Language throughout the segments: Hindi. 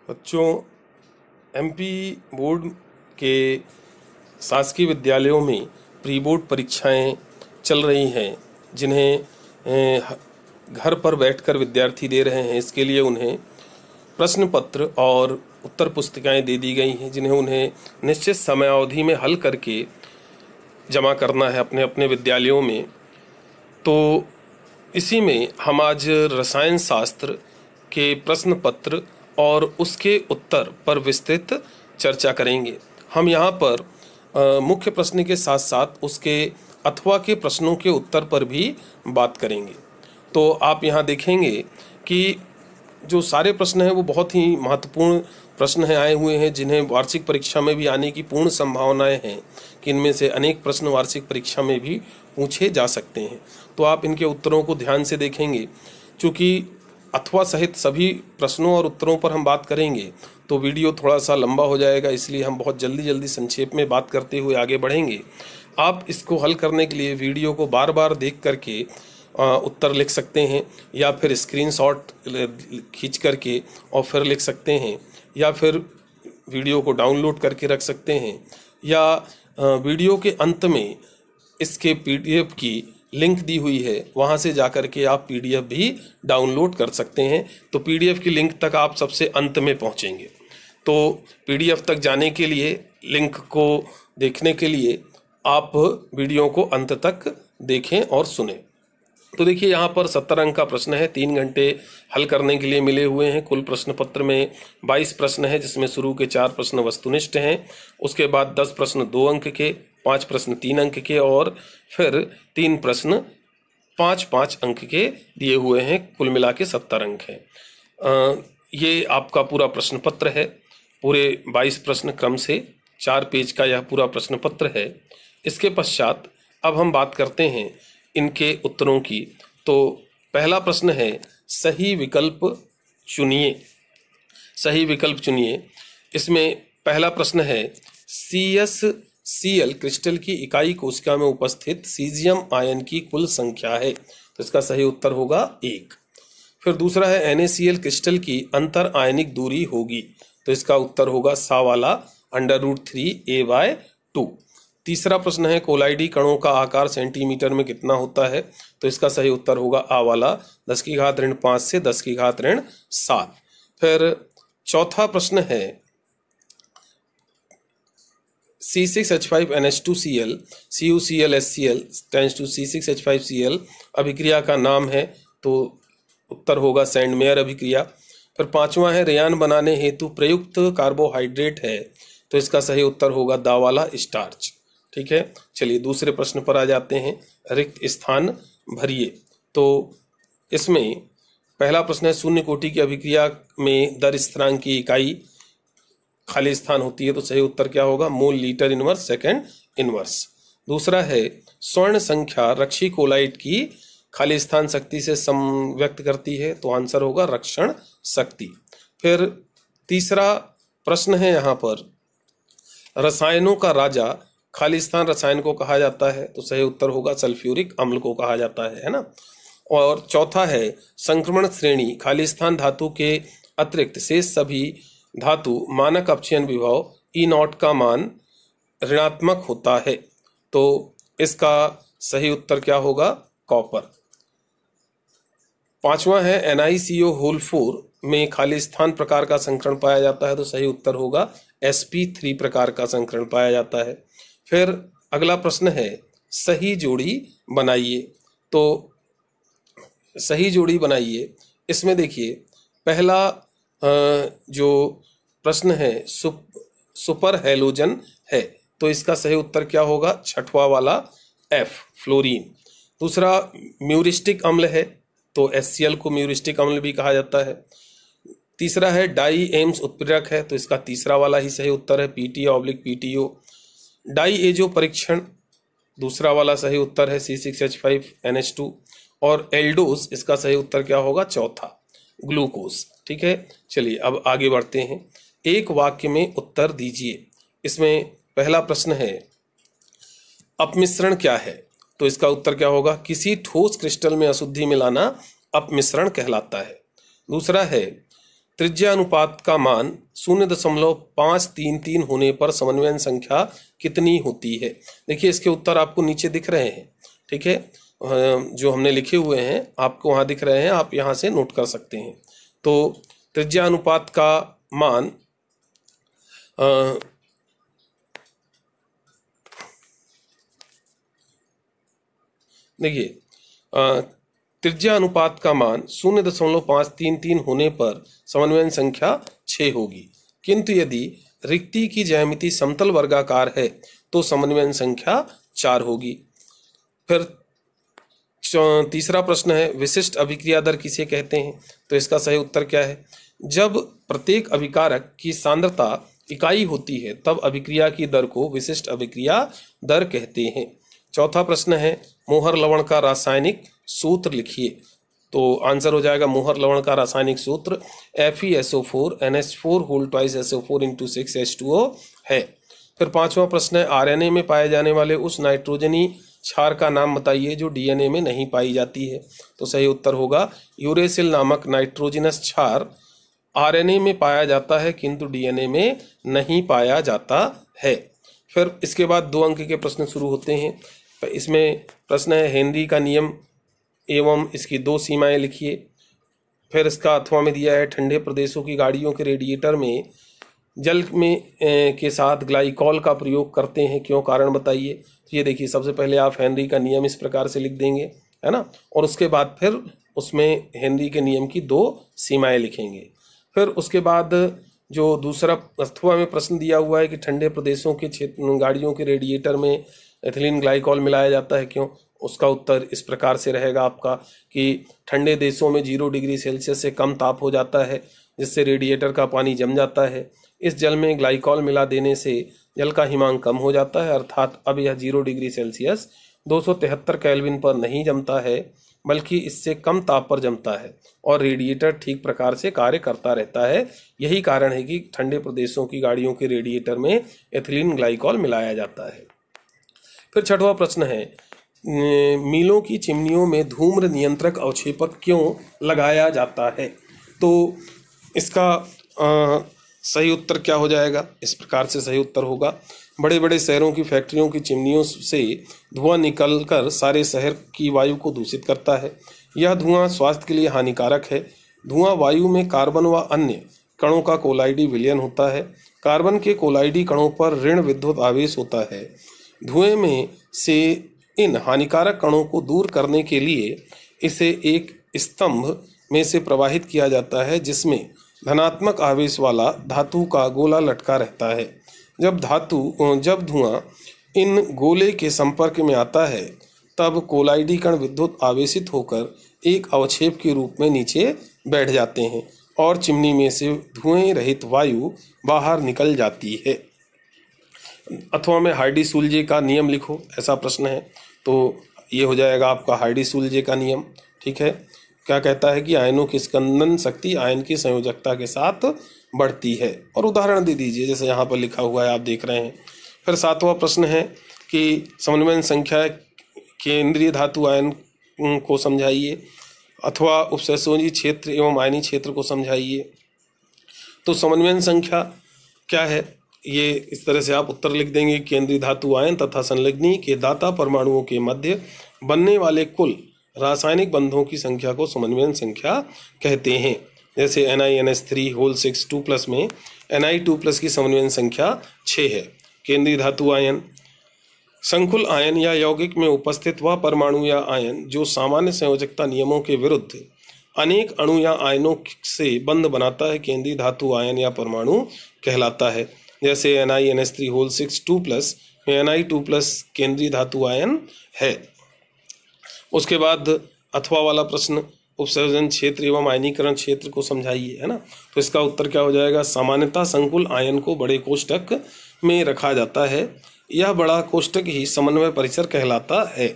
बच्चों, एमपी बोर्ड के शासकीय विद्यालयों में प्री बोर्ड परीक्षाएं चल रही हैं, जिन्हें घर पर बैठकर विद्यार्थी दे रहे हैं। इसके लिए उन्हें प्रश्न पत्र और उत्तर पुस्तिकाएं दे दी गई हैं, जिन्हें उन्हें निश्चित समयावधि में हल करके जमा करना है अपने अपने विद्यालयों में। तो इसी में हम आज रसायन शास्त्र के प्रश्न पत्र और उसके उत्तर पर विस्तृत चर्चा करेंगे। हम यहाँ पर मुख्य प्रश्न के साथ साथ उसके अथवा के प्रश्नों के उत्तर पर भी बात करेंगे। तो आप यहाँ देखेंगे कि जो सारे प्रश्न हैं वो बहुत ही महत्वपूर्ण प्रश्न हैं आए हुए हैं, जिन्हें वार्षिक परीक्षा में भी आने की पूर्ण संभावनाएं हैं कि इनमें से अनेक प्रश्न वार्षिक परीक्षा में भी पूछे जा सकते हैं। तो आप इनके उत्तरों को ध्यान से देखेंगे। चूँकि अथवा सहित सभी प्रश्नों और उत्तरों पर हम बात करेंगे तो वीडियो थोड़ा सा लंबा हो जाएगा, इसलिए हम बहुत जल्दी संक्षेप में बात करते हुए आगे बढ़ेंगे। आप इसको हल करने के लिए वीडियो को बार बार देख करके उत्तर लिख सकते हैं, या फिर स्क्रीनशॉट खींच करके और फिर लिख सकते हैं, या फिर वीडियो को डाउनलोड करके रख सकते हैं, या वीडियो के अंत में इसके पीडीएफ की लिंक दी हुई है, वहाँ से जाकर के आप पीडीएफ भी डाउनलोड कर सकते हैं। तो पीडीएफ की लिंक तक आप सबसे अंत में पहुँचेंगे। तो पीडीएफ तक जाने के लिए, लिंक को देखने के लिए आप वीडियो को अंत तक देखें और सुने। तो देखिए, यहाँ पर 70 अंक का प्रश्न है, 3 घंटे हल करने के लिए मिले हुए हैं। कुल प्रश्न पत्र में 22 प्रश्न हैं, जिसमें शुरू के 4 प्रश्न वस्तुनिष्ठ हैं, उसके बाद 10 प्रश्न 2 अंक के, 5 प्रश्न 3 अंक के और फिर 3 प्रश्न 5-5 अंक के दिए हुए हैं। कुल मिला के 70 अंक हैं। ये आपका पूरा प्रश्न पत्र है। पूरे 22 प्रश्न क्रम से 4 पेज का यह पूरा प्रश्न पत्र है। इसके पश्चात अब हम बात करते हैं इनके उत्तरों की। तो पहला प्रश्न है, सही विकल्प चुनिए। सही विकल्प चुनिए। इसमें पहला प्रश्न है, CsCl क्रिस्टल की इकाई कोशिका में उपस्थित सीजियम आयन की कुल संख्या है। तो इसका सही उत्तर होगा 1। फिर दूसरा है, NaCl क्रिस्टल की अंतर आयनिक दूरी होगी। तो इसका उत्तर होगा सा वाला √3a/2। तीसरा प्रश्न है, कोलाइडी कणों का आकार सेंटीमीटर में कितना होता है। तो इसका सही उत्तर होगा आ वाला 10⁻5 से 10⁻7। फिर चौथा प्रश्न है, C6H5NH2Cl CuClHCl → C6H5Cl अभिक्रिया का नाम है। तो उत्तर होगा सेंड मेयर अभिक्रिया। फिर पांचवा है, रेयान बनाने हेतु प्रयुक्त कार्बोहाइड्रेट है। तो इसका सही उत्तर होगा दा वाला स्टार्च। ठीक है, चलिए दूसरे प्रश्न पर आ जाते हैं, रिक्त स्थान भरिए। तो इसमें पहला प्रश्न है, शून्य कोटि की अभिक्रिया में दर स्थिरांक की इकाई खाली स्थान होती है। तो सही उत्तर क्या होगा, mole litre inverse second inverse. दूसरा है, स्वर्ण संख्या रक्षी कोलाइट की खाली स्थान शक्ति से व्यक्त करती है। तो आंसर होगा रक्षण शक्ति। फिर तीसरा प्रश्न है यहाँ पर, रसायनों का राजा खाली स्थान रसायन को कहा जाता है। तो सही उत्तर होगा सल्फ्यूरिक अम्ल को कहा जाता है ना। और चौथा है, संक्रमण श्रेणी खाली स्थान धातु के अतिरिक्त शेष सभी धातु मानक अपचयन विभव E0 का मान ऋणात्मक होता है। तो इसका सही उत्तर क्या होगा, कॉपर। पांचवा है, NiCO4 में खाली स्थान प्रकार का संकरण पाया जाता है। तो सही उत्तर होगा sp3 प्रकार का संकरण पाया जाता है। फिर अगला प्रश्न है, सही जोड़ी बनाइए। तो सही जोड़ी बनाइए। इसमें देखिए, पहला जो प्रश्न है सुपर हैलोजन है। तो इसका सही उत्तर क्या होगा, छठवा वाला F फ्लोरीन। दूसरा म्यूरिस्टिक अम्ल है। तो HCl को म्यूरिस्टिक अम्ल भी कहा जाता है। तीसरा है, डाई एम्स उत्प्रेरक है। तो इसका तीसरा वाला ही सही उत्तर है, PTA/PTO। डाई एजो परीक्षण दूसरा वाला सही उत्तर है, C6H5NH2। और एल्डोज, इसका सही उत्तर क्या होगा, चौथा ग्लूकोज। ठीक है, चलिए अब आगे बढ़ते हैं। एक वाक्य में उत्तर दीजिए। इसमें पहला प्रश्न है, अपमिश्रण क्या है। तो इसका उत्तर क्या होगा, किसी ठोस क्रिस्टल में अशुद्धि मिलाना अपमिश्रण कहलाता है। दूसरा है, त्रिज्या अनुपात का मान 0.533 होने पर समन्वयन संख्या कितनी होती है। देखिए इसके उत्तर आपको नीचे दिख रहे हैं, ठीक है, जो हमने लिखे हुए हैं आपको वहाँ दिख रहे हैं, आप यहाँ से नोट कर सकते हैं। तो त्रिज्या अनुपात का मान देखिए त्रिज्या अनुपात का मान 0.533 होने पर समन्वयन संख्या 6 होगी, किंतु यदि रिक्ति की ज्यामिति समतल वर्गाकार है तो समन्वयन संख्या 4 होगी। फिर तीसरा प्रश्न है, विशिष्ट अभिक्रिया दर किसे कहते हैं। तो इसका सही उत्तर क्या है, जब प्रत्येक अभिकारक की सांद्रता इकाई होती है तब अभिक्रिया की दर को विशिष्ट अभिक्रिया दर कहते हैं। चौथा प्रश्न है, मोहर लवण का रासायनिक सूत्र लिखिए। तो आंसर हो जाएगा मोहर लवण का रासायनिक सूत्र FeSO4 NH4 whole twice SO4 × 6H2O है। फिर पांचवा प्रश्न है, RNA में पाए जाने वाले उस नाइट्रोजनी क्षार का नाम बताइए जो DNA में नहीं पाई जाती है। तो सही उत्तर होगा यूरेसिल नामक नाइट्रोजनस क्षार RNA में पाया जाता है किंतु DNA में नहीं पाया जाता है। फिर इसके बाद 2 अंक के प्रश्न शुरू होते हैं। इसमें प्रश्न है, हेनरी का नियम एवं इसकी 2 सीमाएं लिखिए। फिर इसका अथवा में दिया है, ठंडे प्रदेशों की गाड़ियों के रेडिएटर में जल में के साथ ग्लाइकॉल का प्रयोग करते हैं, क्यों, कारण बताइए। तो ये देखिए सबसे पहले आप हेनरी का नियम इस प्रकार से लिख देंगे, है ना, और उसके बाद फिर उसमें हेनरी के नियम की 2 सीमाएं लिखेंगे। फिर उसके बाद जो दूसरा अथवा में प्रश्न दिया हुआ है कि ठंडे प्रदेशों के क्षेत्र गाड़ियों के रेडिएटर में एथिलीन ग्लाइकॉल मिलाया जाता है, क्यों, उसका उत्तर इस प्रकार से रहेगा आपका कि ठंडे देशों में 0 डिग्री सेल्सियस से कम ताप हो जाता है जिससे रेडिएटर का पानी जम जाता है। इस जल में ग्लाइकॉल मिला देने से जल का हिमांक कम हो जाता है, अर्थात अब यह 0 डिग्री सेल्सियस 273 केल्विन पर नहीं जमता है बल्कि इससे कम ताप पर जमता है और रेडिएटर ठीक प्रकार से कार्य करता रहता है। यही कारण है कि ठंडे प्रदेशों की गाड़ियों के रेडिएटर में एथिलीन ग्लाइकॉल मिलाया जाता है। फिर छठवां प्रश्न है, मीलों की चिमनियों में धूम्र नियंत्रक अवक्षेपक क्यों लगाया जाता है। तो इसका सही उत्तर क्या हो जाएगा, इस प्रकार से सही उत्तर होगा, बड़े बड़े शहरों की फैक्ट्रियों की चिमनियों से धुआं निकलकर सारे शहर की वायु को दूषित करता है। यह धुआं स्वास्थ्य के लिए हानिकारक है। धुआं वायु में कार्बन व अन्य कणों का कोलाइडी विलयन होता है। कार्बन के कोलाइडी कणों पर ऋण विद्युत आवेश होता है। धुएं में से इन हानिकारक कणों को दूर करने के लिए इसे एक स्तंभ में से प्रवाहित किया जाता है जिसमें धनात्मक आवेश वाला धातु का गोला लटका रहता है। जब धुआं इन गोले के संपर्क में आता है तब कोलाइडी कण विद्युत आवेशित होकर एक अवक्षेप के रूप में नीचे बैठ जाते हैं और चिमनी में से धुएं रहित वायु बाहर निकल जाती है। अथवा में हार्डी-सूल्जे का नियम लिखो, ऐसा प्रश्न है। तो ये हो जाएगा आपका हार्डी-सूल्जे का नियम, ठीक है। क्या कहता है कि आयनों की स्कंदन शक्ति आयन की संयोजकता के साथ बढ़ती है, और उदाहरण दे दीजिए जैसे यहाँ पर लिखा हुआ है आप देख रहे हैं। फिर 7वां प्रश्न है कि समन्वयन संख्या केंद्रीय धातु आयन को समझाइए अथवा उपसंयोजी क्षेत्र एवं आयनी क्षेत्र को समझाइए। तो समन्वयन संख्या क्या है, ये इस तरह से आप उत्तर लिख देंगे, केंद्रीय धातु आयन तथा संलग्नी के दाता परमाणुओं के मध्य बनने वाले कुल रासायनिक बंधों की संख्या को समन्वयन संख्या कहते हैं। जैसे NiNH3 होल 6 2+ में Ni2+ की समन्वयन संख्या 6 है। केंद्रीय धातु आयन संकुल आयन या यौगिक में उपस्थित वह परमाणु या आयन जो सामान्य संयोजकता नियमों के विरुद्ध अनेक अणु या आयनों से बंध बनाता है, केंद्रीय धातु आयन या परमाणु कहलाता है। जैसे NiNH3 होल 6 2+ में Ni2+ केंद्रीय धातु आयन है। उसके बाद अथवा वाला प्रश्न, उपसर्जन क्षेत्र एवं आयनीकरण क्षेत्र को समझाइए, है ना। तो इसका उत्तर क्या हो जाएगा, सामान्यतः संकुल आयन को बड़े कोष्ठक में रखा जाता है। यह बड़ा कोष्ठक ही समन्वय परिसर कहलाता है।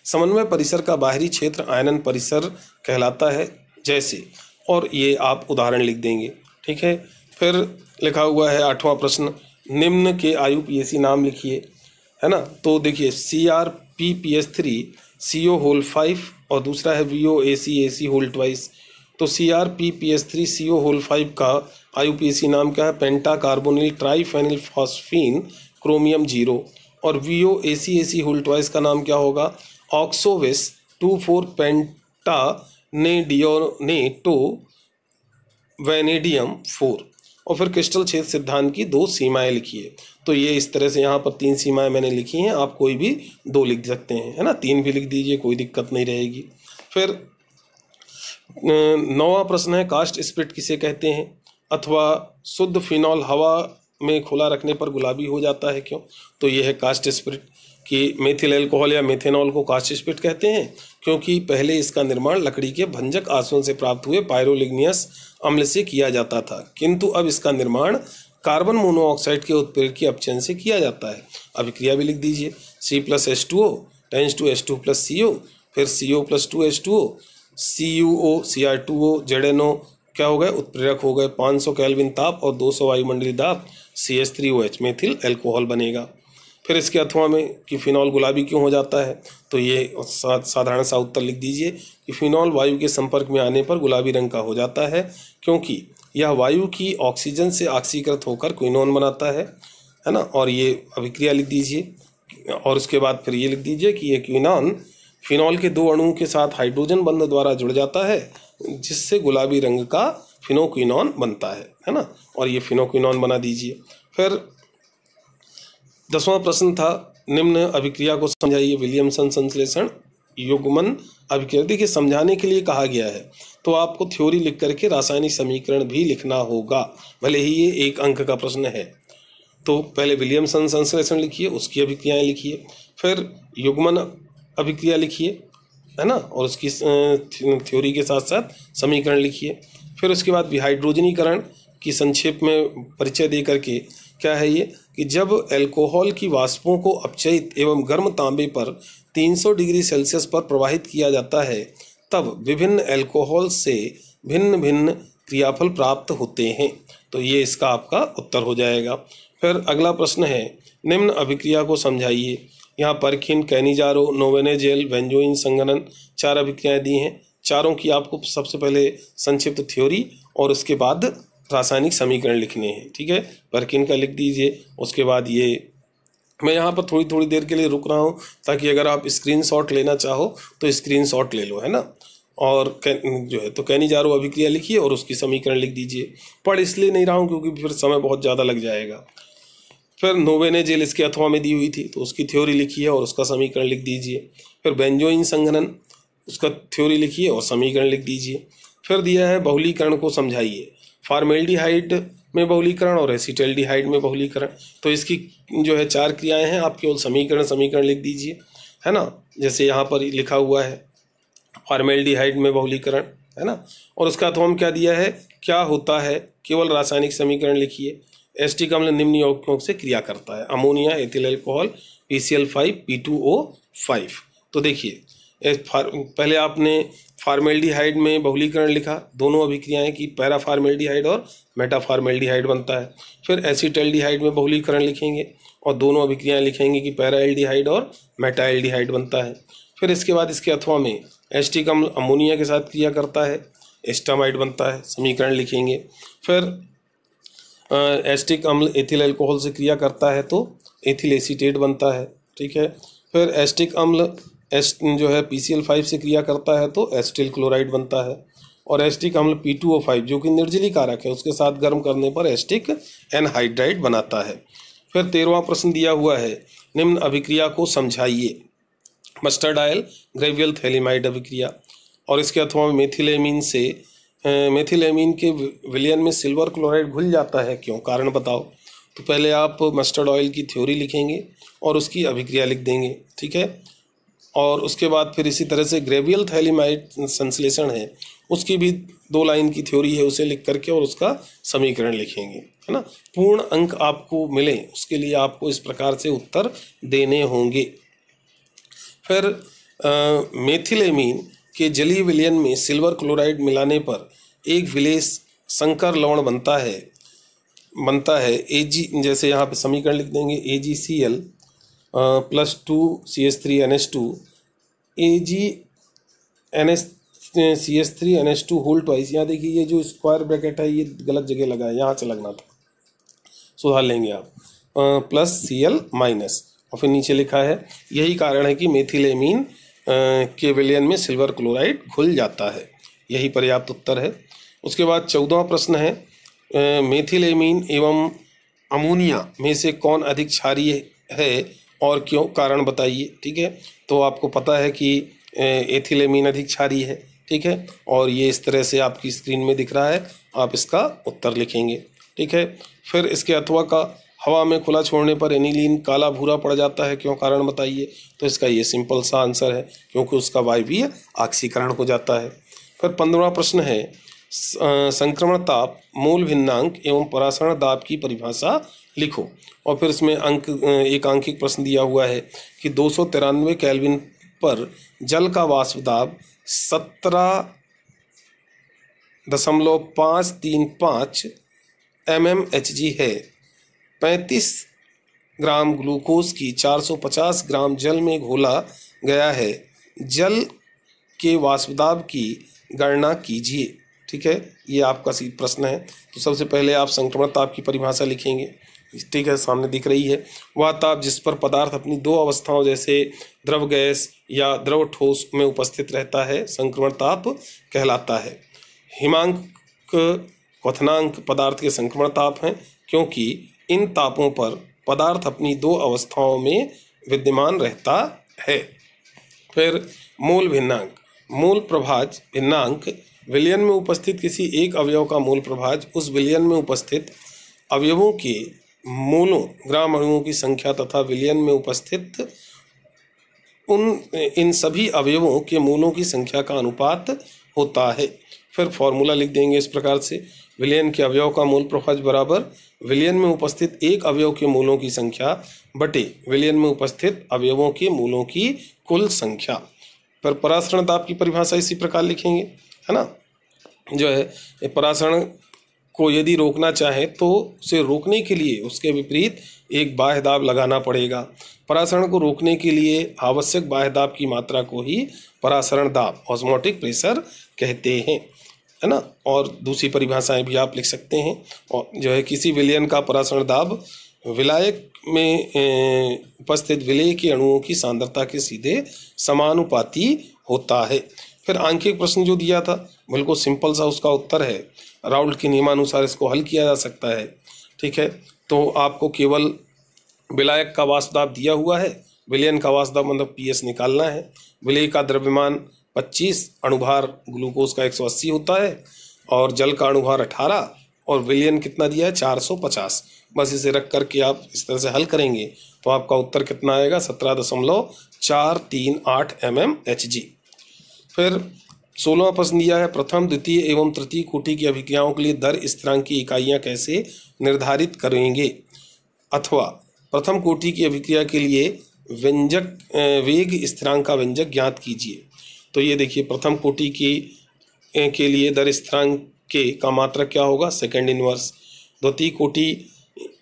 समन्वय परिसर का बाहरी क्षेत्र आयनन परिसर कहलाता है जैसे, और ये आप उदाहरण लिख देंगे, ठीक है। फिर लिखा हुआ है 8वां प्रश्न, निम्न के IUPAC नाम लिखिए, है ना। तो देखिए CrPPS3 CO होल 5 और दूसरा है VOAC AC होल ट्वाइस। तो CrPPS3CO होल 5 का IUPAC नाम क्या है? पेंटा कार्बोनिल ट्राइफेनिल फॉस्फीन क्रोमियम 0। और VOACAC होल ट्वाइस का नाम क्या होगा? ऑक्सोविस 2,4 पेंटा नेडियोनेटो वैनेडियम 4। और फिर क्रिस्टल छेद सिद्धांत की 2 सीमाएं लिखिए। तो ये इस तरह से यहाँ पर 3 सीमाएं मैंने लिखी हैं, आप कोई भी 2 लिख सकते हैं, है ना, 3 भी लिख दीजिए, कोई दिक्कत नहीं रहेगी। फिर 9वां प्रश्न है, कास्ट स्प्रिट किसे कहते हैं? अथवा शुद्ध फिनॉल हवा में खुला रखने पर गुलाबी हो जाता है, क्यों? तो ये है कास्ट स्प्रिट कि मेथिल अल्कोहल या मेथेनॉल को कास्ट स्प्रिट कहते हैं क्योंकि पहले इसका निर्माण लकड़ी के भंजक आंसुओं से प्राप्त हुए पायरोलिग्नियस अम्ल से किया जाता था, किंतु अब इसका निर्माण कार्बन मोनोऑक्साइड के उत्प्रेरक की अपचयन से किया जाता है। अभिक्रिया भी लिख दीजिए, C+H2O टेंड्स टू H2+CO, फिर CO+2H2O, CuO Cr2O ZnO क्या हो गए? उत्प्रेरक हो गए। 500 केल्विन ताप और 200 वायुमंडलीय दाब CH3OH मेथिल अल्कोहल बनेगा। फिर इसके अथवा में कि फिनॉल गुलाबी क्यों हो जाता है? तो ये साधारण सा उत्तर लिख दीजिए कि फिनॉल वायु के संपर्क में आने पर गुलाबी रंग का हो जाता है क्योंकि यह वायु की ऑक्सीजन से ऑक्सीकृत होकर क्विनोन बनाता है ना। और ये अभिक्रिया लिख दीजिए और उसके बाद फिर ये लिख दीजिए कि ये क्विनोन फिनॉल के 2 अणुओं के साथ हाइड्रोजन बंध द्वारा जुड़ जाता है जिससे गुलाबी रंग का फिनोक्विनोन बनता है ना। और ये फिनोक्विनोन बना दीजिए। फिर 10वां प्रश्न था, निम्न अभिक्रिया को समझाइए। विलियमसन संश्लेषण युग्मन अभिक्रिया। देखिए समझाने के लिए कहा गया है तो आपको थ्योरी लिख करके रासायनिक समीकरण भी लिखना होगा, भले ही ये 1 अंक का प्रश्न है। तो पहले विलियमसन संश्लेषण लिखिए, उसकी अभिक्रियाएं लिखिए, फिर युग्मन अभिक्रिया लिखिए, है ना, और उसकी थ्योरी के साथ साथ समीकरण लिखिए। फिर उसके बाद विहाइड्रोजनीकरण की संक्षेप में परिचय दे करके क्या है ये कि जब अल्कोहल की वाष्पों को अपचयित एवं गर्म तांबे पर 300 डिग्री सेल्सियस पर प्रवाहित किया जाता है तब विभिन्न अल्कोहल से भिन्न भिन्न क्रियाफल प्राप्त होते हैं। तो ये इसका आपका उत्तर हो जाएगा। फिर अगला प्रश्न है, निम्न अभिक्रिया को समझाइए। यहाँ परखिन, कैनिजारो, नोवेनेजेल, बेंजोइन संघनन 4 अभिक्रियाएं दी हैं। चारों की आपको सबसे पहले संक्षिप्त थ्योरी और उसके बाद रासायनिक समीकरण लिखने हैं। ठीक है, परकिन का लिख दीजिए। उसके बाद ये मैं यहाँ पर थोड़ी थोड़ी देर के लिए रुक रहा हूँ ताकि अगर आप स्क्रीनशॉट लेना चाहो तो स्क्रीनशॉट ले लो, है ना। और जो है तो कैनिजारो अभिक्रिया लिखिए और उसकी समीकरण लिख दीजिए। पढ़ इसलिए नहीं रहा हूँ क्योंकि फिर समय बहुत ज़्यादा लग जाएगा। फिर नोवेनेजेल इसके अथवा में दी हुई थी तो उसकी थ्योरी लिखिए और उसका समीकरण लिख दीजिए। फिर बेंजोइन संघनन, उसका थ्योरी लिखिए और समीकरण लिख दीजिए। फिर दिया है बहुलीकरण को समझाइए। फॉर्मेल्डिहाइड में बहुलीकरण और एसिटल्डिहाइड में बहुलीकरण। तो इसकी जो है 4 क्रियाएं हैं, आप केवल समीकरण लिख दीजिए, है ना। जैसे यहाँ पर लिखा हुआ है फॉर्मेल्डिहाइड में बहुलीकरण, है ना। और उसका अथवा क्या दिया है, क्या होता है, केवल रासायनिक समीकरण लिखिए। एस्टिक अम्ल निम्न यौगिकों से क्रिया करता है, ammonia, ethyl alcohol, PCl5, P2O5। तो देखिए पहले आपने फार्मेल्डिहाइड में बहुलीकरण लिखा, दोनों अभिक्रियाएं की पैराफार्मेल्डिहाइड और मेटाफार्मेल्डिहाइड बनता है। फिर एसिटल्डिहाइड में बहुलीकरण लिखेंगे और दोनों अभिक्रियाएं लिखेंगे कि पैराएल्डिहाइड और मेटाएल्डिहाइड बनता है। फिर इसके बाद इसके अथवा में एस्टिक अम्ल अमोनिया के साथ क्रिया करता है, एस्टामाइड बनता है, समीकरण लिखेंगे। फिर एस्टिक अम्ल एथिल अल्कोहल से क्रिया करता है तो एथिल एसीटेट बनता है, ठीक है। फिर एस्टिक अम्ल जो है PCl5 से क्रिया करता है तो एस्टिल क्लोराइड बनता है। और एस्टिक अम्ल P2O5 जो कि निर्जलीय कारक है उसके साथ गर्म करने पर एस्टिक एनहाइड्राइड बनाता है। फिर 13वां प्रश्न दिया हुआ है, निम्न अभिक्रिया को समझाइए। मस्टर्ड ऑयल ग्रेवियल थैलिमाइड अभिक्रिया। और इसके अथवा मेथिलेमीन से मेथिलेमीन के विलयन में सिल्वर क्लोराइड घुल जाता है, क्यों, कारण बताओ। तो पहले आप मस्टर्ड ऑयल की थ्योरी लिखेंगे और उसकी अभिक्रिया लिख देंगे, ठीक है। और उसके बाद फिर इसी तरह से ग्रेवियल थैलिमाइड संश्लेषण है उसकी भी 2 लाइन की थ्योरी है, उसे लिख करके और उसका समीकरण लिखेंगे, है ना। पूर्ण अंक आपको मिले उसके लिए आपको इस प्रकार से उत्तर देने होंगे। फिर मेथिलेमीन के जलीय विलयन में सिल्वर क्लोराइड मिलाने पर एक विलेस संकर लवण बनता है Ag, जैसे यहाँ पे समीकरण लिख देंगे AgCl +2CH3NH2 AgNH CH3NH2 whole twice. यहाँ देखिए ये जो स्क्वायर ब्रैकेट है ये गलत जगह लगा है, यहाँ से लगना था, सुधार लेंगे आप। प्लस Cl माइनस, और फिर नीचे लिखा है यही कारण है कि मेथिलेमीन के विलयन में सिल्वर क्लोराइड घुल जाता है। यही पर्याप्त उत्तर है। उसके बाद 14वां प्रश्न है मेथिलेमीन एवं अमोनिया में से कौन अधिक क्षारीय है और क्यों, कारण बताइए। ठीक है, तो आपको पता है कि एथिलेमीन अधिक क्षारीय है। ठीक है, और ये इस तरह से आपकी स्क्रीन में दिख रहा है, आप इसका उत्तर लिखेंगे। ठीक है, फिर इसके अथवा का हवा में खुला छोड़ने पर एनिलीन काला भूरा पड़ जाता है, क्यों, कारण बताइए। तो इसका ये सिंपल सा आंसर है, क्योंकि उसका वायवीय ऑक्सीकरण हो जाता है। फिर 15वां प्रश्न है संक्रमण ताप, मूल भिन्नांक एवं परासरण दाब की परिभाषा लिखो। और फिर इसमें एक अंकित प्रश्न दिया हुआ है कि 293 केल्विन पर जल का वाष्प दाब 17.535 mmHg है। 35 ग्राम ग्लूकोज की 450 ग्राम जल में घोला गया है, जल के वाष्पदाब की गणना कीजिए। ठीक है, ये आपका प्रश्न है। तो सबसे पहले आप संक्रमण ताप की परिभाषा लिखेंगे। ठीक है, सामने दिख रही है, वह ताप जिस पर पदार्थ अपनी दो अवस्थाओं जैसे द्रव गैस या द्रव ठोस में उपस्थित रहता है संक्रमण ताप कहलाता है। हिमांक क्वथनांक पदार्थ के संक्रमण ताप हैं, क्योंकि इन तापों पर पदार्थ अपनी दो अवस्थाओं में विद्यमान रहता है। फिर मूल भिन्नांक, मूल प्रभाज भिन्नांक विलयन में उपस्थित किसी एक अवयव का मूल प्रभाज उस विलयन में उपस्थित अवयवों के मूलों ग्राम अणुओं की संख्या तथा विलयन में उपस्थित इन सभी अवयवों के मूलों की संख्या का अनुपात होता है। फिर फॉर्मूला लिख देंगे इस प्रकार से, विलयन के अवयव का मूल प्रभाज बराबर विलयन में उपस्थित एक अवयव के मूलों की संख्या बटे विलयन में उपस्थित अवयवों के मूलों की कुल संख्या। पर परासरण दाब की परिभाषा इसी प्रकार लिखेंगे, है ना। जो है परासरण को यदि रोकना चाहे तो उसे रोकने के लिए उसके विपरीत एक बाह्य दाब लगाना पड़ेगा। परासरण को रोकने के लिए आवश्यक बाह्य दाब की मात्रा को ही परासरण दाब ऑस्मोटिक प्रेशर कहते हैं, है ना। और दूसरी परिभाषाएं भी आप लिख सकते हैं। और जो है किसी विलयन का परासरण दाब विलायक में उपस्थित विलेय के अणुओं की सांद्रता के सीधे समानुपाती होता है। फिर आंकिक प्रश्न जो दिया था बिल्कुल सिंपल सा उसका उत्तर है, राउल्ट के नियमानुसार इसको हल किया जा सकता है। ठीक है, तो आपको केवल विलायक का वाष्प दाब दिया हुआ है, विलयन का वाष्प दाब मतलब PS निकालना है। विलेय का द्रव्यमान 25, अणुभार ग्लूकोज का 180 होता है और जल का अणुभार 18 और विलयन कितना दिया है 450। बस इसे रख करके आप इस तरह से हल करेंगे तो आपका उत्तर कितना आएगा 17.438 mmHg। फिर 16वां प्रश्न दिया है प्रथम द्वितीय एवं तृतीय कोटि की अभिक्रियाओं के लिए दर स्थिरांक की इकाइयाँ कैसे निर्धारित करेंगे, अथवा प्रथम कोटि की अभिक्रिया के लिए व्यंजक वेग स्थिरांक का व्यंजक ज्ञात कीजिए। तो ये देखिए प्रथम कोटि के लिए दर स्थिरांक के का मात्रक क्या होगा सेकंड इनवर्स, द्वितीय कोटि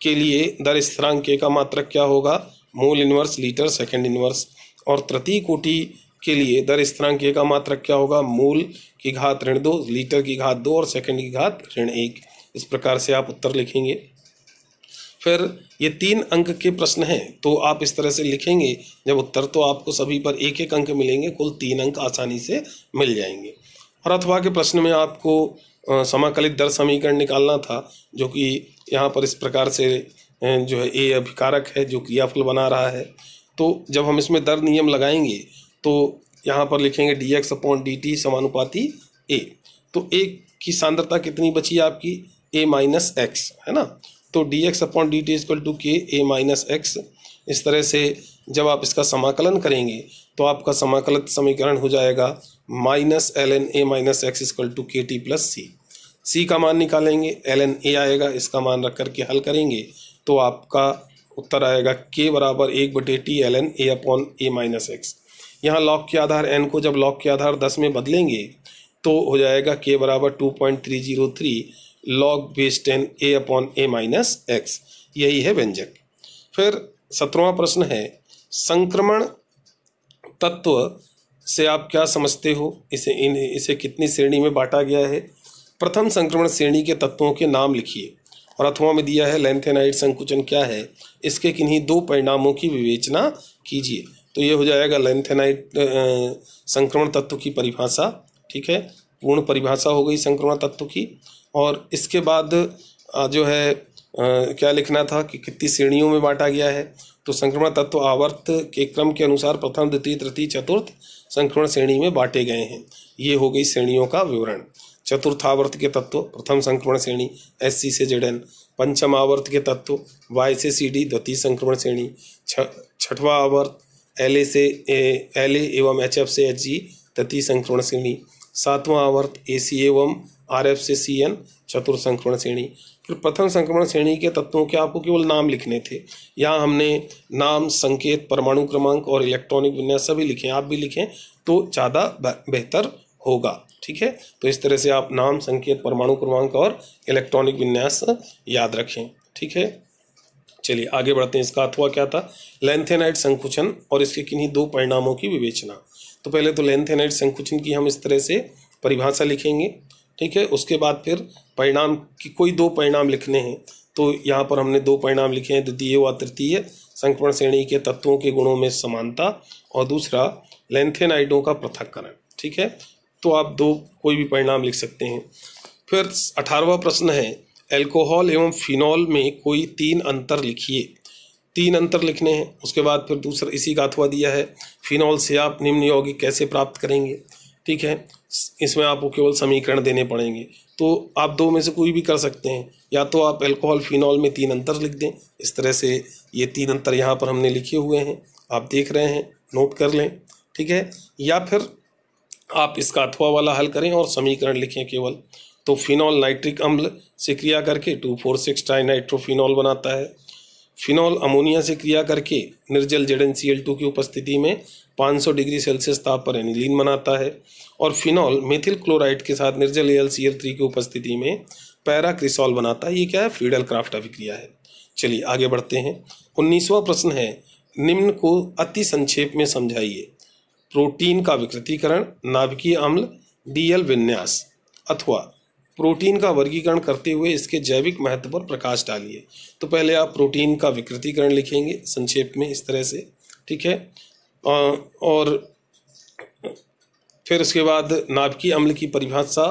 के लिए दर स्थिरांक के का मात्रक क्या होगा mole inverse litre second inverse, और तृतीय कोटि के लिए दर स्थिरांक के का मात्रक क्या होगा मूल की घात ऋण 2 लीटर की घात 2 और सेकंड की घात ऋण 1। इस प्रकार से आप उत्तर लिखेंगे। फिर ये 3 अंक के प्रश्न हैं तो आप इस तरह से लिखेंगे जब उत्तर, तो आपको सभी पर 1-1 अंक मिलेंगे, कुल 3 अंक आसानी से मिल जाएंगे। और अथवा के प्रश्न में आपको समाकलित दर समीकरण निकालना था, जो कि यहाँ पर इस प्रकार से जो है ए अभिकारक है जो क्रियाफल बना रहा है। तो जब हम इसमें दर नियम लगाएंगे तो यहाँ पर लिखेंगे dx/dt समानुपाती a। तो a की सांद्रता कितनी बची आपकी a-x, है ना। तो dx/dt = k a-x। इस तरह से जब आप इसका समाकलन करेंगे तो आपका समाकलित समीकरण हो जाएगा -ln a-x = kt + c। c का मान निकालेंगे, ln a आएगा, इसका मान रख करके हल करेंगे तो आपका उत्तर आएगा k = 1/t ln a/a-x। यहाँ लॉग के आधार n को जब लॉग के आधार 10 में बदलेंगे तो हो जाएगा k = 2.303 log base 10 a/a-x। यही है व्यंजक। फिर 17वां प्रश्न है संक्रमण तत्व से आप क्या समझते हो? इसे कितनी श्रेणी में बांटा गया है? प्रथम संक्रमण श्रेणी के तत्वों के नाम लिखिए। और अथवा में दिया है लैंथेनाइड संकुचन क्या है, इसके किन्हीं दो परिणामों की विवेचना कीजिए। तो ये हो जाएगा लैंथेनाइड संक्रमण तत्व की परिभाषा। ठीक है, पूर्ण परिभाषा हो गई संक्रमण तत्व की। और इसके बाद जो है क्या लिखना था कि कितनी श्रेणियों में बांटा गया है। तो संक्रमण तत्व आवर्त के क्रम के अनुसार प्रथम, द्वितीय, तृतीय, चतुर्थ संक्रमण श्रेणी में बांटे गए हैं। ये हो गई श्रेणियों का विवरण। चतुर्थावर्त के तत्व प्रथम संक्रमण श्रेणी SC से ZN, पंचम आवर्त के तत्व Y से CD द्वितीय संक्रमण श्रेणी, छठवां आवर्त LA से LA एवं HF से HG तृतीय संक्रमण श्रेणी, सातवां आवर्त AC एवं RF से CN चतुर्थ संक्रमण श्रेणी। फिर प्रथम संक्रमण श्रेणी के तत्वों के आपको केवल नाम लिखने थे। यहाँ हमने नाम, संकेत, परमाणु क्रमांक और इलेक्ट्रॉनिक विन्यास सभी लिखे। आप भी लिखें तो ज़्यादा बेहतर होगा। ठीक है, तो इस तरह से आप नाम, संकेत, परमाणु क्रमांक और इलेक्ट्रॉनिक विन्यास याद रखें। ठीक है, चलिए आगे बढ़ते हैं। इसका अथवा क्या था? लैंथेनाइड संकुचन और इसके किन्हीं दो परिणामों की विवेचना। तो पहले तो लैंथेनाइड संकुचन की हम इस तरह से परिभाषा लिखेंगे। ठीक है, उसके बाद फिर परिणाम की कोई दो परिणाम लिखने हैं। तो यहाँ पर हमने दो परिणाम लिखे हैं, द्वितीय व तृतीय संक्रमण श्रेणी के तत्वों के गुणों में समानता और दूसरा लैंथेनाइडों का पृथक्करण। ठीक है, तो आप दो कोई भी परिणाम लिख सकते हैं। फिर 18वां प्रश्न है, एल्कोहल एवं फिनॉल में कोई तीन अंतर लिखिए। तीन अंतर लिखने हैं। उसके बाद फिर दूसरा इसी का अथवा दिया है, फिनॉल से आप निम्न यौगिक कैसे प्राप्त करेंगे। ठीक है, इसमें आपको केवल समीकरण देने पड़ेंगे। तो आप दो में से कोई भी कर सकते हैं, या तो आप एल्कोहल फिनॉल में तीन अंतर लिख दें। इस तरह से ये तीन अंतर यहाँ पर हमने लिखे हुए हैं, आप देख रहे हैं, नोट कर लें। ठीक है, या फिर आप इसका अथवा वाला हल करें और समीकरण लिखें केवल। तो फिनॉल नाइट्रिक अम्ल से क्रिया करके 2,4,6 ट्राइनाइट्रोफिनॉल बनाता है। फिनॉल अमोनिया से क्रिया करके निर्जल ZnCl2 की उपस्थिति में 500 डिग्री सेल्सियस ताप पर एनिलीन बनाता है। और फिनॉल मेथिल क्लोराइड के साथ निर्जल AlCl3 की उपस्थिति में पैराक्रिसॉल बनाता है। ये क्या है? फ्रीडल क्राफ्ट अभिक्रिया है। चलिए आगे बढ़ते हैं। 19वां प्रश्न है, निम्न को अति संक्षेप में समझाइए। प्रोटीन का विकृतीकरण, नाभिकीय अम्ल, DL विन्यास। अथवा प्रोटीन का वर्गीकरण करते हुए इसके जैविक महत्व पर प्रकाश डालिए। तो पहले आप प्रोटीन का विकृतीकरण लिखेंगे संक्षेप में इस तरह से। ठीक है, और फिर उसके बाद नाभिकीय अम्ल की परिभाषा,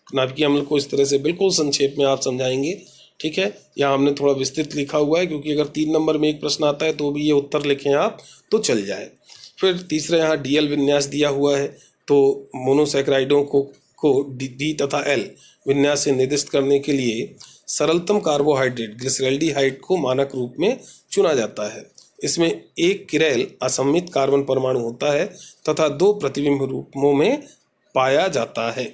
नाभिकीय अम्ल को इस तरह से बिल्कुल संक्षेप में आप समझाएंगे। ठीक है, यहाँ हमने थोड़ा विस्तृत लिखा हुआ है क्योंकि अगर 3 नंबर में एक प्रश्न आता है तो भी ये उत्तर लिखें आप तो चल जाए। फिर तीसरा यहाँ DL विन्यास दिया हुआ है। तो मोनोसैकेराइडों को D तथा L विन्यास से निर्दिष्ट करने के लिए सरलतम कार्बोहाइड्रेट ग्लिसरैल्डिहाइड को मानक रूप में चुना जाता है। इसमें एक किरैल असममित कार्बन परमाणु होता है तथा 2 प्रतिबिंब रूपों में पाया जाता है।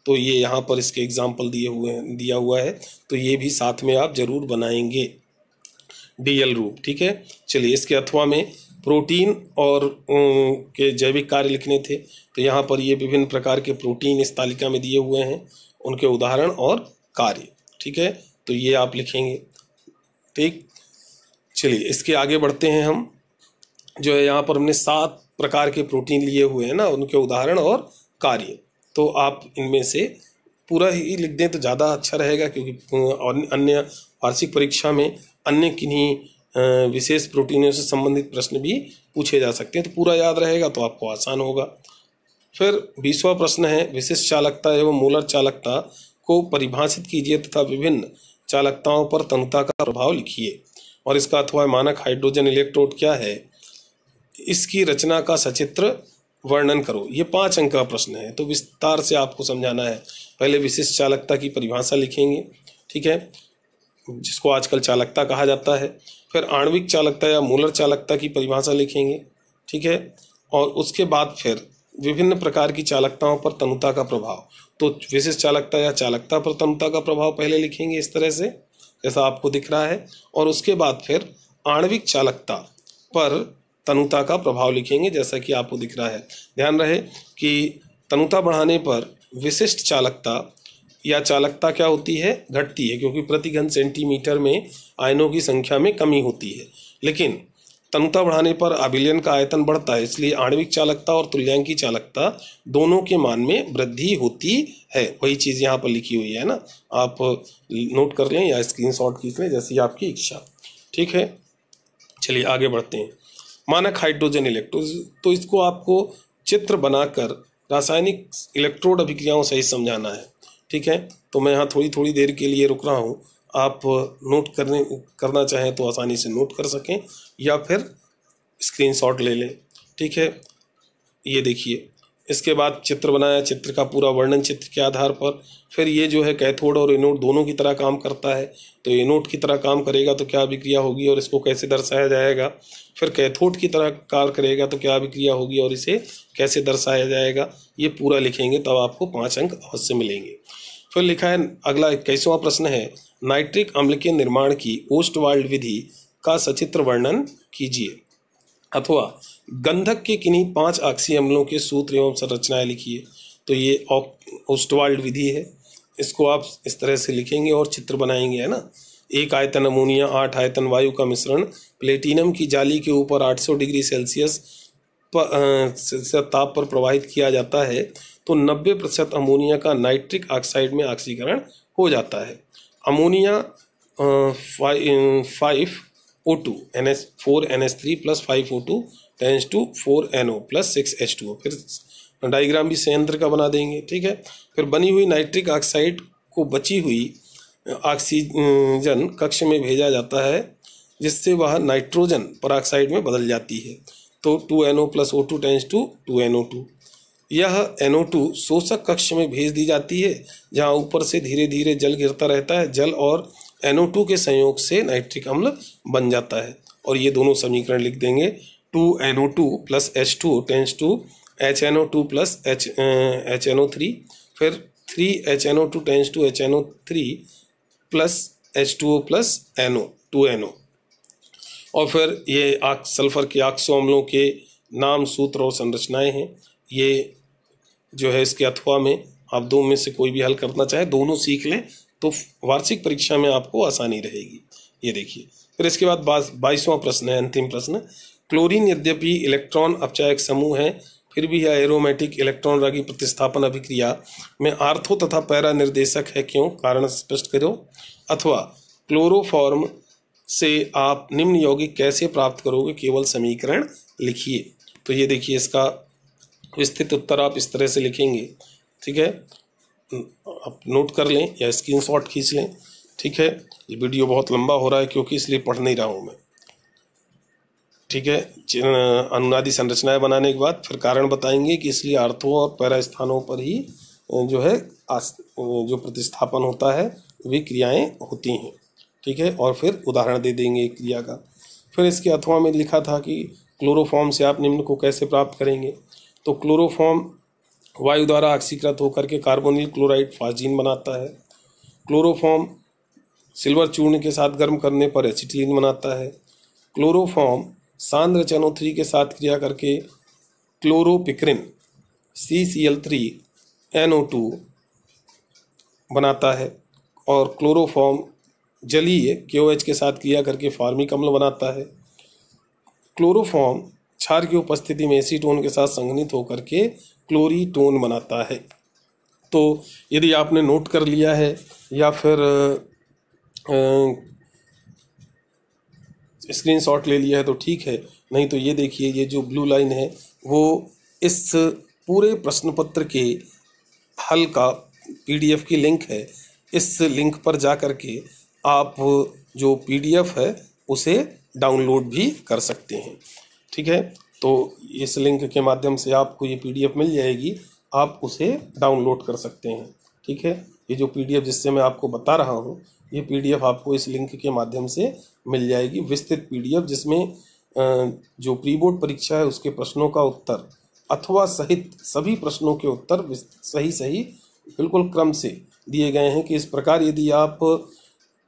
तो ये यहाँ पर इसके एग्जाम्पल दिया हुआ है, तो ये भी साथ में आप जरूर बनाएंगे DL रूप। ठीक है, चलिए इसके अथवा में प्रोटीन और के जैविक कार्य लिखने थे। तो यहाँ पर ये विभिन्न प्रकार के प्रोटीन इस तालिका में दिए हुए हैं, उनके उदाहरण और कार्य। ठीक है, तो ये आप लिखेंगे। ठीक, चलिए इसके आगे बढ़ते हैं। हम जो है यहाँ पर हमने 7 प्रकार के प्रोटीन लिए हुए हैं ना, उनके उदाहरण और कार्य। तो आप इनमें से पूरा ही लिख दें तो ज़्यादा अच्छा रहेगा, क्योंकि अन्य वार्षिक परीक्षा में अन्य किन्हीं विशेष प्रोटीनों से संबंधित प्रश्न भी पूछे जा सकते हैं। तो पूरा याद रहेगा तो आपको आसान होगा। फिर 20वां प्रश्न है, विशिष्ट चालकता एवं मोलर चालकता को परिभाषित कीजिए तथा विभिन्न चालकताओं पर तनुता का प्रभाव लिखिए। और इसका अथवा मानक हाइड्रोजन इलेक्ट्रोड क्या है, इसकी रचना का सचित्र वर्णन करो। ये 5 अंक का प्रश्न है, तो विस्तार से आपको समझाना है। पहले विशिष्ट चालकता की परिभाषा लिखेंगे। ठीक है, जिसको आजकल चालकता कहा जाता है। फिर आणविक चालकता या मोलर चालकता की परिभाषा लिखेंगे। ठीक है, और उसके बाद फिर विभिन्न प्रकार की चालकताओं पर तनुता का प्रभाव। तो विशिष्ट चालकता या चालकता पर तनुता का प्रभाव पहले लिखेंगे इस तरह से जैसा आपको दिख रहा है, और उसके बाद फिर आणविक चालकता पर तनुता का प्रभाव लिखेंगे जैसा कि आपको दिख रहा है। ध्यान रहे कि तनुता बढ़ाने पर विशिष्ट चालकता या चालकता क्या होती है, घटती है, क्योंकि प्रति घन सेंटीमीटर में आयनों की संख्या में कमी होती है। लेकिन तनुता बढ़ाने पर अभिलयन का आयतन बढ़ता है, इसलिए आणविक चालकता और तुल्यांकी चालकता दोनों के मान में वृद्धि होती है। वही चीज़ यहाँ पर लिखी हुई है ना, आप नोट कर लें या स्क्रीनशॉट खींच लें, जैसी आपकी इच्छा। ठीक है, चलिए आगे बढ़ते हैं। मानक हाइड्रोजन इलेक्ट्रोड, तो इसको आपको चित्र बनाकर रासायनिक इलेक्ट्रोड अभिक्रियाओं सहित समझाना है। ठीक है, तो मैं यहाँ थोड़ी थोड़ी देर के लिए रुक रहा हूँ, आप नोट करना चाहें तो आसानी से नोट कर सकें या फिर स्क्रीनशॉट ले लें। ठीक है, ये देखिए, इसके बाद चित्र बनाया, चित्र का पूरा वर्णन चित्र के आधार पर। फिर ये जो है कैथोड और एनोड दोनों की तरह काम करता है, तो एनोड की तरह काम करेगा तो क्या अभिक्रिया होगी और इसको कैसे दर्शाया जाएगा। फिर कैथोड की तरह कार्य करेगा तो क्या अभिक्रिया होगी और इसे कैसे दर्शाया जाएगा, ये पूरा लिखेंगे तब आपको 5 अंक अवश्य मिलेंगे। फिर लिखा है अगला 21वां प्रश्न है, नाइट्रिक अम्ल के निर्माण की ओस्टवाल्ड विधि का सचित्र वर्णन कीजिए, अथवा गंधक के किन्हीं 5 ऑक्सी अम्लों के सूत्र एवं संरचनाएं लिखिए। तो ये ओस्टवाल्ड विधि है, इसको आप इस तरह से लिखेंगे और चित्र बनाएंगे, है ना। 1 आयतन अमोनिया 8 आयतन वायु का मिश्रण प्लेटिनम की जाली के ऊपर 800 डिग्री सेल्सियस ताप पर प्रवाहित किया जाता है तो 90% अमोनिया का नाइट्रिक ऑक्साइड में ऑक्सीकरण हो जाता है। Ammonia 5O2 4NH3 plus 5O2 tends to 4NO plus 6H2O। फिर डायग्राम भी संयंत्र का बना देंगे। ठीक है, फिर बनी हुई नाइट्रिक ऑक्साइड को बची हुई ऑक्सीजन कक्ष में भेजा जाता है, जिससे वह नाइट्रोजन परऑक्साइड में बदल जाती है। तो 2NO plus O2 tense to 2NO2। यह NO2 शोषक कक्ष में भेज दी जाती है, जहां ऊपर से धीरे धीरे जल गिरता रहता है। जल और NO2 के संयोग से नाइट्रिक अम्ल बन जाता है। और ये दोनों समीकरण लिख देंगे, 2NO2 plus H2O tense to HNO2 plus HNO3, फिर 3HNO2 tends to HNO3 plus H2O plus NO 2NO। और फिर ये सल्फर के ऑक्सो अम्लों के नाम, सूत्र और संरचनाएं हैं। ये जो है इसके अथवा में आप दो में से कोई भी हल करना चाहे, दोनों सीख लें तो वार्षिक परीक्षा में आपको आसानी रहेगी। ये देखिए, फिर इसके बाद 22वां प्रश्न है, अंतिम प्रश्न। क्लोरीन यद्यपि इलेक्ट्रॉन अपचायक समूह है, फिर भी यह एरोमेटिक इलेक्ट्रॉन रागी प्रतिस्थापन अभिक्रिया में आर्थो तथा पैरा निर्देशक है, क्यों, कारण स्पष्ट करो। अथवा क्लोरोफॉर्म से आप निम्न यौगिक कैसे प्राप्त करोगे, केवल समीकरण लिखिए। तो ये देखिए, इसका विस्तृत उत्तर आप इस तरह से लिखेंगे। ठीक है, आप नोट कर लें या स्क्रीनशॉट खींच लें। ठीक है, ये वीडियो बहुत लंबा हो रहा है क्योंकि इसलिए पढ़ नहीं रहा हूँ मैं। ठीक है, अनुनादी संरचनाएं बनाने के बाद फिर कारण बताएंगे कि इसलिए आर्थो और पैरा स्थानों पर ही जो है जो प्रतिस्थापन होता है वे क्रियाएं होती हैं। ठीक है, और फिर उदाहरण दे देंगे एक क्रिया का। फिर इसके अथवा में लिखा था कि क्लोरोफॉर्म से आप निम्न को कैसे प्राप्त करेंगे। तो क्लोरोफॉर्म वायु द्वारा ऑक्सीकृत होकर के कार्बोनिल क्लोराइड फास्जीन बनाता है। क्लोरोफॉर्म सिल्वर चूर्ण के साथ गर्म करने पर एसिटिलीन बनाता है। क्लोरोफॉर्म सांद्र HNO3 के साथ क्रिया करके क्लोरोपिक्रिन CCl3NO2 बनाता है। और क्लोरोफॉर्म जलीय KOH के साथ क्रिया करके फॉर्मिक अम्ल बनाता है। क्लोरोफॉर्म क्षार की उपस्थिति में एसीटोन के साथ संघनित होकर के क्लोरीटोन बनाता है। तो यदि आपने नोट कर लिया है या फिर स्क्रीनशॉट ले लिया है तो ठीक है, नहीं तो ये देखिए, ये जो ब्लू लाइन है वो इस पूरे प्रश्न पत्र के हल का PDF की लिंक है। इस लिंक पर जा कर के आप जो PDF है उसे डाउनलोड भी कर सकते हैं। ठीक है, तो इस लिंक के माध्यम से आपको ये PDF मिल जाएगी, आप उसे डाउनलोड कर सकते हैं। ठीक है, ये जो PDF जिससे मैं आपको बता रहा हूँ, ये PDF आपको इस लिंक के माध्यम से मिल जाएगी, विस्तृत PDF, जिसमें जो प्री बोर्ड परीक्षा है उसके प्रश्नों का उत्तर अथवा सहित सभी प्रश्नों के उत्तर सही बिल्कुल क्रम से दिए गए हैं कि इस प्रकार यदि आप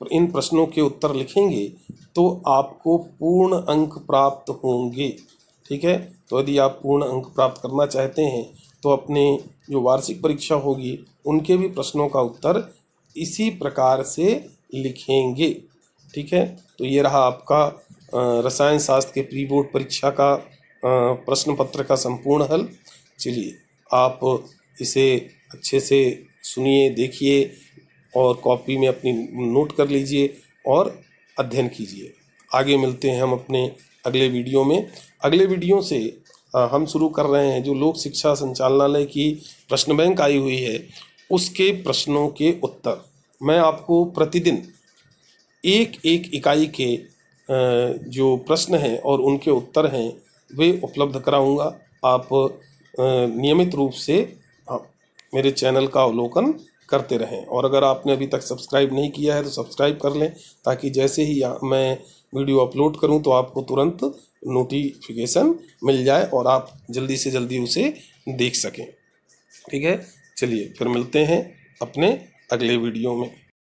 इन प्रश्नों के उत्तर लिखेंगे तो आपको पूर्ण अंक प्राप्त होंगे। ठीक है, तो यदि आप पूर्ण अंक प्राप्त करना चाहते हैं तो अपने जो वार्षिक परीक्षा होगी उनके भी प्रश्नों का उत्तर इसी प्रकार से लिखेंगे। ठीक है, तो ये रहा आपका रसायन शास्त्र के प्री बोर्ड परीक्षा का प्रश्न पत्र का संपूर्ण हल। चलिए आप इसे अच्छे से सुनिए, देखिए और कॉपी में अपनी नोट कर लीजिए और अध्ययन कीजिए। आगे मिलते हैं हम अपने अगले वीडियो में। अगले वीडियो से हम शुरू कर रहे हैं जो लोक शिक्षा संचालनालय की प्रश्न बैंक आई हुई है उसके प्रश्नों के उत्तर। मैं आपको प्रतिदिन एक एक इकाई के जो प्रश्न हैं और उनके उत्तर हैं वे उपलब्ध कराऊंगा। आप नियमित रूप से मेरे चैनल का अवलोकन करते रहें और अगर आपने अभी तक सब्सक्राइब नहीं किया है तो सब्सक्राइब कर लें ताकि जैसे ही मैं वीडियो अपलोड करूं तो आपको तुरंत नोटिफिकेशन मिल जाए और आप जल्दी से जल्दी उसे देख सकें। ठीक है, चलिए फिर मिलते हैं अपने अगले वीडियो में।